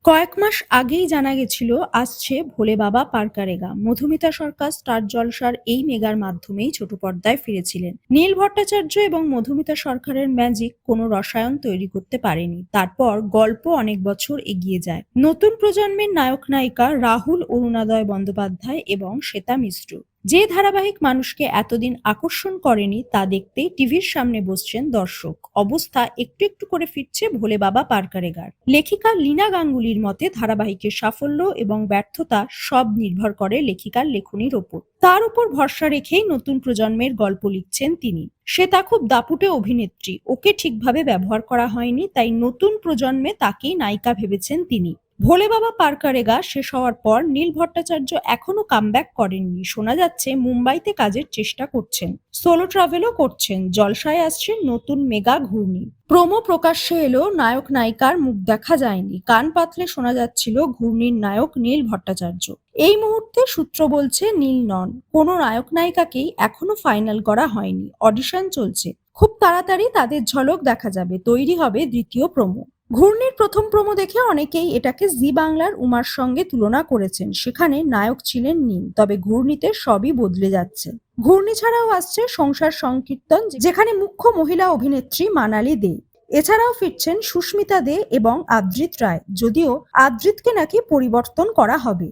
কয়েক মাস আগেই জানা গেছিল আসছে ভোলে বাবা পারকারেগা। মধুমিতা সরকার স্টার জলসার এই মেগার মাধ্যমেই ছোট পর্দায় ফিরেছিলেন। নীল ভট্টাচার্য এবং মধুমিতা সরকারের ম্যাজিক কোনো রসায়ন তৈরি করতে পারেনি। তারপর গল্প অনেক বছর এগিয়ে যায়। নতুন প্রজন্মের নায়ক নায়িকা রাহুল, অরুণোদয় বন্দ্যোপাধ্যায় এবং শ্বেতা মিশ্র। যে ধারাবাহিক মানুষকে এতদিন আকর্ষণ করেনি তা দেখতেই টিভির সামনে বসছেন দর্শক। অবস্থা একটু একটু করে ফিরছে ভোলে বাবা পারকারেগার। লেখিকা লীনা গাঙ্গুলির মতে ধারাবাহিকের সাফল্য এবং ব্যর্থতা সব নির্ভর করে লেখিকার লেখনীর ওপর। তার উপর ভরসা রেখেই নতুন প্রজন্মের গল্প লিখছেন তিনি। শ্বেতা খুব দাপুটে অভিনেত্রী, ওকে ঠিকভাবে ব্যবহার করা হয়নি, তাই নতুন প্রজন্মে তাকেই নায়িকা ভেবেছেন তিনি। ভোলে বাবা পারকারেগা শেষ হওয়ার পর নীল ভট্টাচার্য এখনো কামব্যাক করেননি। শোনা যাচ্ছে মুম্বাইতে কাজের চেষ্টা করছেন, সোলো ট্রাভেলও করছেন। জলসায় আসছে নতুন মেগা ঘূর্ণি। প্রোমো প্রকাশ্যে এলো, নায়ক নায়িকার মুখ দেখা যায়নি। কান পাতলে শোনা যাচ্ছিল ঘূর্ণির নায়ক নীল ভট্টাচার্য। এই মুহূর্তে সূত্র বলছে নীল নন, কোনো নায়ক নায়িকাকেই এখনো ফাইনাল করা হয়নি। অডিশন চলছে, খুব তাড়াতাড়ি তাদের ঝলক দেখা যাবে। তৈরি হবে দ্বিতীয় প্রোমো। ঘূর্ণির প্রথম প্রোমো দেখে অনেকেই এটাকে জি বাংলার উমার সঙ্গে তুলনা করেছেন। সেখানে নায়ক ছিলেন নীল, তবে ঘূর্ণিতে সবই বদলে যাচ্ছে। ঘূর্ণি ছাড়াও আসছে সংসার সংকীর্তন, যেখানে মুখ্য মহিলা অভিনেত্রী মানালি দে। এছাড়াও ফিরছেন সুস্মিতা দে এবং আদ্রিত রায়, যদিও আদ্রিতকে নাকি পরিবর্তন করা হবে।